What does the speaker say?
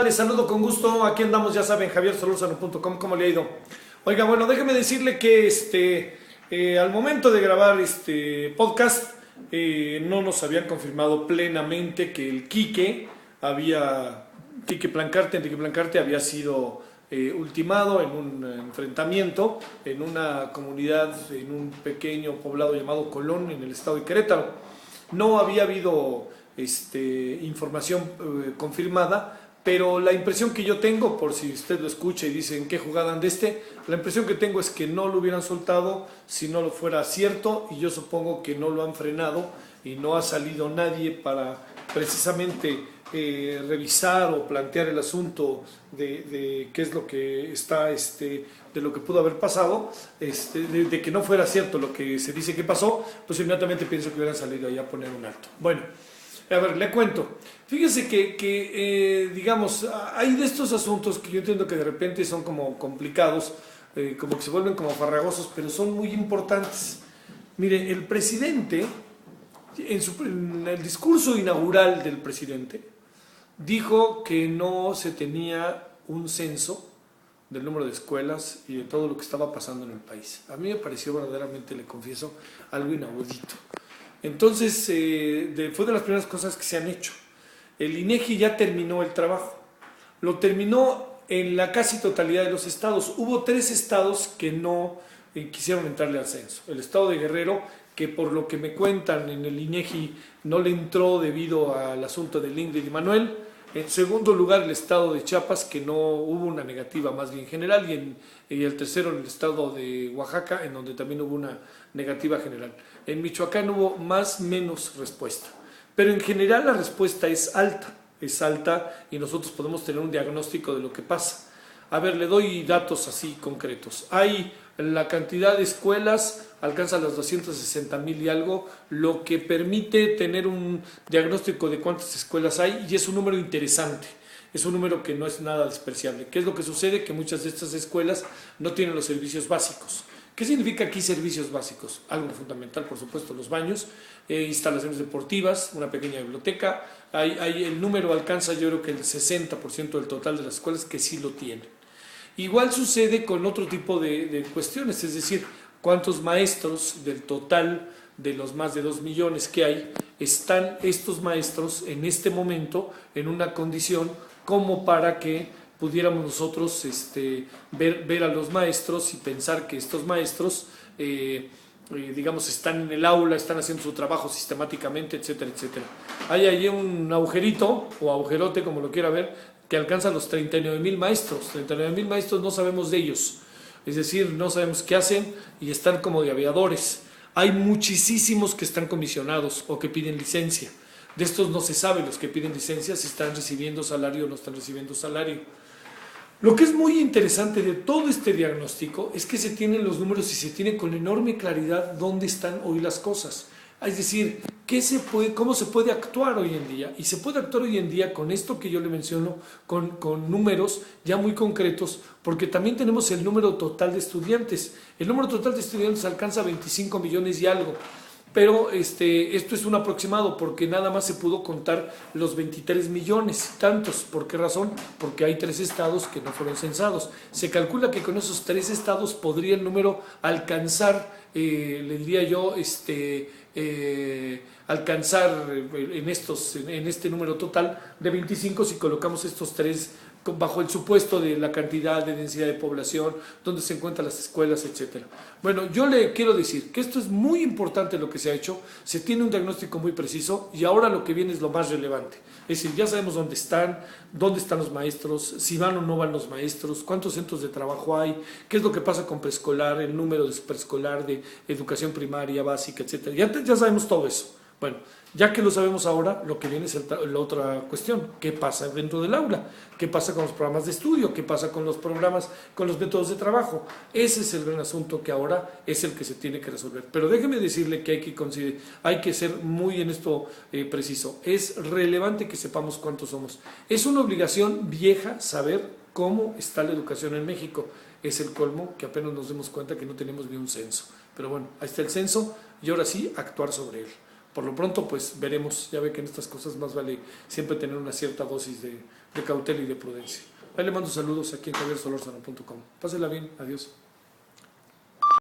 Les saludo con gusto, aquí andamos, ya saben, javiersolorzano.com, ¿cómo le ha ido? Oiga, bueno, déjeme decirle que al momento de grabar este podcast, no nos habían confirmado plenamente que el Enrique Plancarte había sido ultimado en un enfrentamiento en una comunidad, en un pequeño poblado llamado Colón, en el estado de Querétaro. No había habido información confirmada, pero la impresión que yo tengo, por si usted lo escucha y dice en qué jugada anda la impresión que tengo es que no lo hubieran soltado si no lo fuera cierto, y yo supongo que no lo han frenado y no ha salido nadie para precisamente revisar o plantear el asunto de qué es lo que está, de lo que pudo haber pasado, de que no fuera cierto lo que se dice que pasó, pues inmediatamente pienso que hubieran salido ahí a poner un alto. Bueno, a ver, le cuento. Fíjese que digamos, hay de estos asuntos que yo entiendo que de repente son como complicados, como que se vuelven como farragosos, pero son muy importantes. Mire, el presidente, en el discurso inaugural del presidente, dijo que no se tenía un censo del número de escuelas y de todo lo que estaba pasando en el país. A mí me pareció verdaderamente, le confieso, algo inaudito. Entonces, fue de las primeras cosas que se han hecho. El INEGI ya terminó el trabajo. Lo terminó en la casi totalidad de los estados. Hubo 3 estados que no quisieron entrarle al censo. El estado de Guerrero, que por lo que me cuentan en el INEGI no le entró debido al asunto de Ingrid y Manuel. En segundo lugar, el estado de Chiapas, que no hubo una negativa más bien general, y el tercero, en el estado de Oaxaca, en donde también hubo una negativa general. En Michoacán hubo más o menos respuesta, pero en general la respuesta es alta y nosotros podemos tener un diagnóstico de lo que pasa. A ver, le doy datos así concretos. La cantidad de escuelas alcanza los 260,000 y algo, lo que permite tener un diagnóstico de cuántas escuelas hay, y es un número interesante, es un número que no es nada despreciable. ¿Qué es lo que sucede? Que muchas de estas escuelas no tienen los servicios básicos. ¿Qué significa aquí servicios básicos? Algo fundamental, por supuesto, los baños, instalaciones deportivas, una pequeña biblioteca. El número alcanza, yo creo que el 60% del total de las escuelas que sí lo tienen. Igual sucede con otro tipo de cuestiones, es decir, cuántos maestros del total de los más de 2 millones que hay, están estos maestros en este momento en una condición como para que pudiéramos nosotros ver a los maestros y pensar que estos maestros, digamos, están en el aula, están haciendo su trabajo sistemáticamente, etcétera, etcétera. Hay ahí un agujerito o agujerote, como lo quiera ver, que alcanza los 39,000 maestros. 39,000 maestros no sabemos de ellos, es decir, no sabemos qué hacen y están como de aviadores. Hay muchísimos que están comisionados o que piden licencia. De estos no se sabe, los que piden licencia, si están recibiendo salario o no están recibiendo salario. Lo que es muy interesante de todo este diagnóstico es que se tienen los números y se tiene con enorme claridad dónde están hoy las cosas. Es decir, cómo se puede actuar hoy en día. Y se puede actuar hoy en día con esto que yo le menciono, con números ya muy concretos, porque también tenemos el número total de estudiantes. El número total de estudiantes alcanza 25 millones y algo. Pero esto es un aproximado, porque nada más se pudo contar los 23 millones y tantos. ¿Por qué razón? Porque hay 3 estados que no fueron censados. Se calcula que con esos 3 estados podría el número alcanzar, le diría yo, alcanzar en este número total de 25 si colocamos estos 3 bajo el supuesto de la cantidad de densidad de población, dónde se encuentran las escuelas, etcétera. Bueno, yo le quiero decir que esto es muy importante lo que se ha hecho, se tiene un diagnóstico muy preciso y ahora lo que viene es lo más relevante. Es decir, ya sabemos dónde están los maestros, si van o no van los maestros, cuántos centros de trabajo hay, qué es lo que pasa con preescolar, el número de preescolar, de educación primaria, básica, etcétera. Ya sabemos todo eso. Bueno, ya que lo sabemos ahora, lo que viene es la otra cuestión. ¿Qué pasa dentro del aula? ¿Qué pasa con los programas de estudio? ¿Qué pasa con los programas, con los métodos de trabajo? Ese es el gran asunto que ahora es el que se tiene que resolver. Pero déjeme decirle que hay que ser muy en esto preciso. Es relevante que sepamos cuántos somos. Es una obligación vieja saber cómo está la educación en México. Es el colmo que apenas nos demos cuenta que no tenemos ni un censo. Pero bueno, ahí está el censo y ahora sí actuar sobre él. Por lo pronto, pues veremos, ya ve que en estas cosas más vale siempre tener una cierta dosis de de cautela y de prudencia. Ahí le mando saludos aquí en javiersolórzano.com. Pásela bien, adiós.